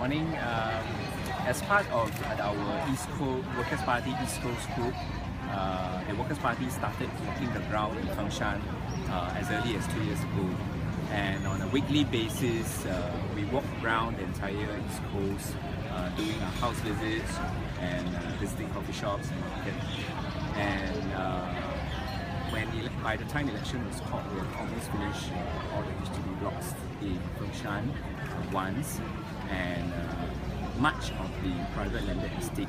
morning. As part of our East Coast Workers' Party East Coast group, the Workers' Party started walking the ground in Fengshan as early as 2 years ago. And on a weekly basis, we walk around the entire East Coast, doing our house visits and visiting coffee shops and market. And by the time election was called, we had almost finished all the HDB blocks in Fengshan once, and much of the private landed estate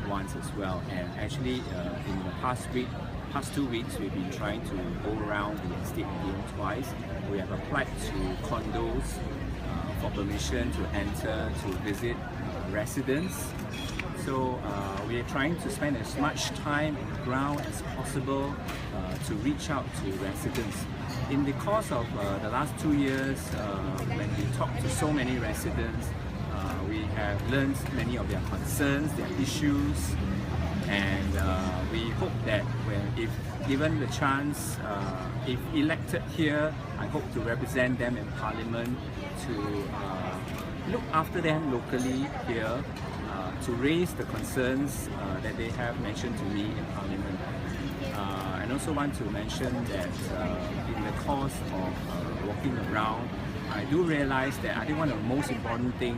once as well. And actually, in the past 2 weeks, we've been trying to go around the estate again twice. We have applied to condos for permission to enter, to visit residents. So we are trying to spend as much time on the ground as possible to reach out to residents. In the course of the last 2 years, when we talked to so many residents, we have learned many of their concerns, their issues, and we hope that if given the chance, if elected here, I hope to represent them in Parliament, to look after them locally here, to raise the concerns that they have mentioned to me in Parliament. And also want to mention that in the course of walking around, I do realize that I think one of the most important thing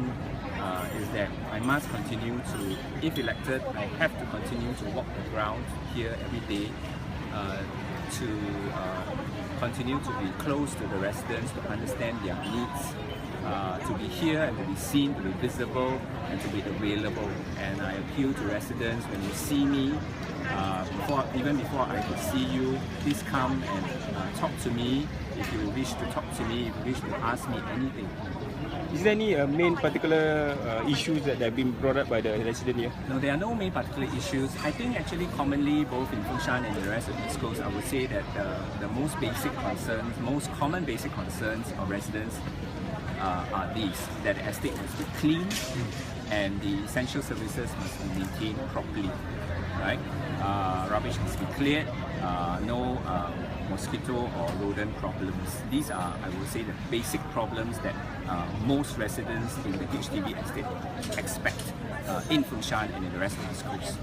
is that I must continue to, if elected, I have to continue to walk the ground here every day, to continue to be close to the residents, to understand their needs, to be here and to be seen, to be visible and to be available. And I appeal to residents, when you see me, even before I could see you, please come and talk to me if you wish to talk to me, if you wish to ask me anything. Is there any main particular issues that have been brought up by the resident here? No, there are no main particular issues. I think actually commonly, both in Fengshan and the rest of East Coast, I would say that the most basic concerns, most common basic concerns of residents are these: that the estate must be clean and the essential services must be maintained properly. Right? Rubbish must be cleared, no mosquito or rodent problems. These are, I would say, the basic problems that most residents in the HDB estate expect in Fengshan and in the rest of the schools.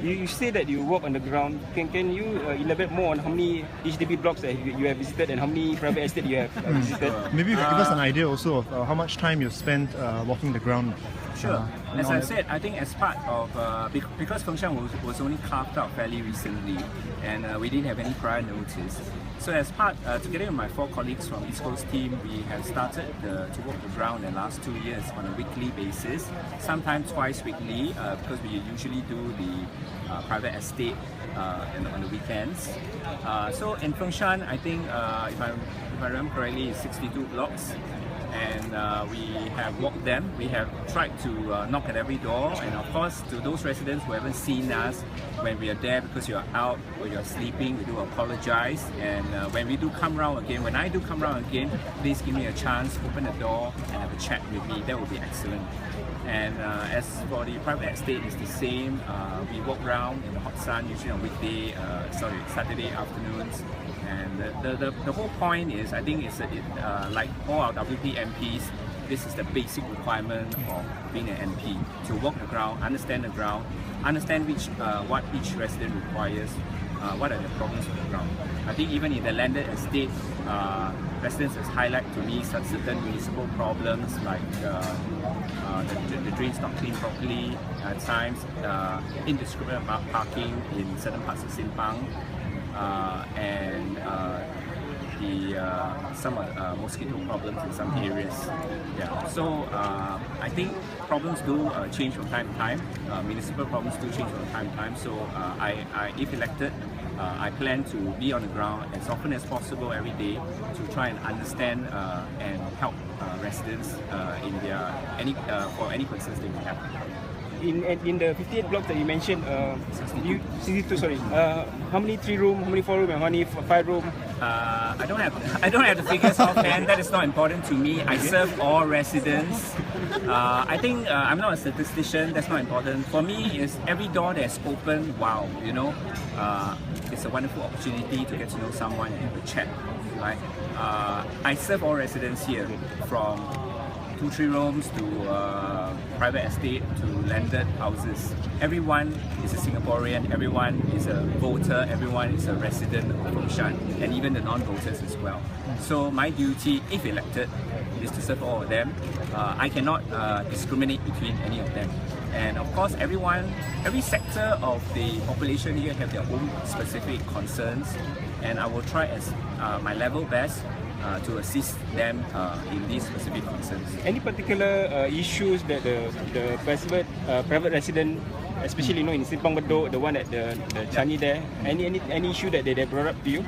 You say that you walk on the ground. Can you elaborate more on how many HDB blocks that you have visited and how many private estates you have visited? Maybe you can give us an idea also of how much time you spent walking the ground. Sure. As I said, I think as part of, because Fengshan was only carved out fairly recently, and we didn't have any prior notice. So as part, together with my 4 colleagues from East Coast team, we have started to walk the ground in the last 2 years on a weekly basis, sometimes twice weekly, because we usually do the private estate on the weekends. So in Fengshan, I think, if I remember correctly, it's 62 blocks. And we have walked them. We have tried to knock at every door, and of course, to those residents who haven't seen us when we are there because you're out or you're sleeping, we do apologize. And when we do come round again, when I do come round again, please give me a chance, open the door and have a chat with me. That would be excellent. And as for the private estate, it's the same. We walk around in the hot sun, usually on Saturday afternoons. And the whole point is, I think it's like all our WP MPs, this is the basic requirement of being an MP, to walk the ground, understand what each resident requires, what are the problems on the ground. I think even in the landed estate, residents has highlighted to me certain municipal problems like the drains not cleaned properly, at times indiscriminate parking in certain parts of Simpang, and some mosquito problems in some areas. Yeah. So I think problems do change from time to time. Municipal problems do change from time to time. So if elected, I plan to be on the ground as often as possible every day to try and understand and help residents in for any concerns they may have. In the 58 blocks that you mentioned, 62, sorry. How many 3-room, how many 4-room, and how many 5-room? I don't have the figures offhand. That is not important to me. I serve all residents. I think I'm not a statistician. That's not important. For me, is every door that's open. Wow, you know, it's a wonderful opportunity to get to know someone and have a chat. Right? I serve all residents here, from 2-3 rooms to private estate to landed houses. Everyone is a Singaporean, everyone is a voter, everyone is a resident of Fengshan, and even the non-voters as well. So my duty, if elected, is to serve all of them. I cannot discriminate between any of them. And of course, every sector of the population here have their own specific concerns, and I will try as my level best to assist them in these specific concerns. Any particular issues that the private resident, especially in Simpang Bedok, the one at the Changi there, any issue that they brought up to you?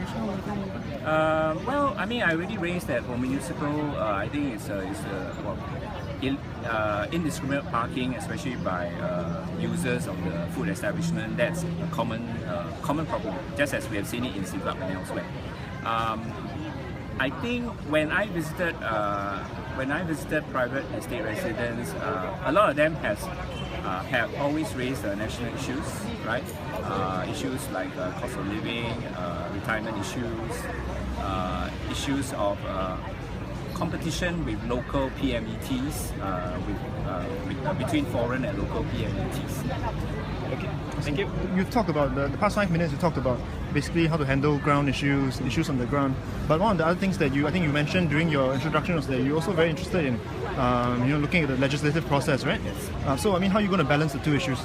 Well, I mean, I already raised that for municipal. I think it's indiscriminate parking, especially by users of the food establishment. That's a common problem, just as we have seen it in Siglap and elsewhere. I think when I visited private estate residents, a lot of them have always raised national issues, right? Issues like cost of living, retirement issues of competition with local PMETs, between foreign and local PMETs. Okay, thank you. You talked about the past 5 minutes. You talked about basically how to handle ground issues on the ground. But one of the other things that I think you mentioned during your introduction was that you're also very interested in, looking at the legislative process, right? Yes. So I mean, how are you going to balance the two issues?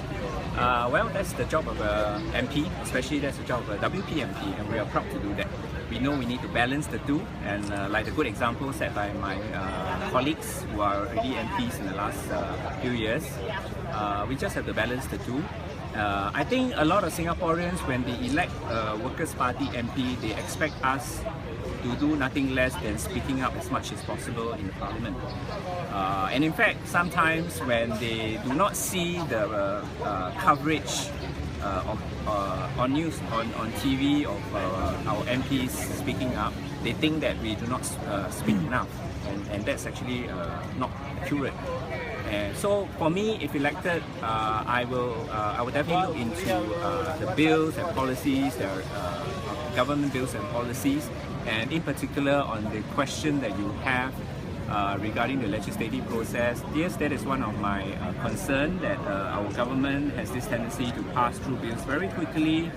Well, that's the job of an MP, especially that's the job of a WP MP, and we are proud to do that. We know we need to balance the two, and like the good example set by my colleagues who are already MPs in the last few years, we just have to balance the two. I think a lot of Singaporeans, when they elect a Workers' Party MP, they expect us to do nothing less than speaking up as much as possible in the Parliament. And in fact, sometimes when they do not see the coverage on news, on TV of our MPs speaking up, they think that we do not speak enough, and that's actually not accurate. And so for me, if elected, I will definitely look into the bills and policies, the government bills and policies, and in particular on the question that you have regarding the legislative process. Yes, that is one of my concerns, that our government has this tendency to pass through bills very quickly.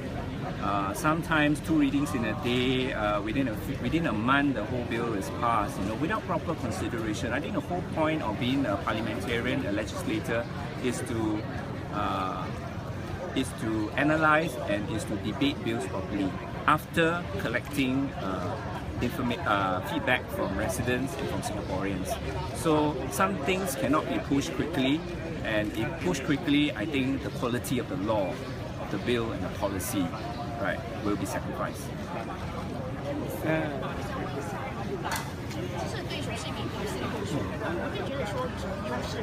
Sometimes 2 readings in a day, within a month the whole bill is passed, without proper consideration. I think the whole point of being a parliamentarian, a legislator, is to analyze and is to debate bills properly after collecting feedback from residents and from Singaporeans. So some things cannot be pushed quickly, and if pushed quickly, I think the quality of the law, of the bill and the policy, right, will be sacrificed. 就是对手是一名同性恋，我会觉得说，只要是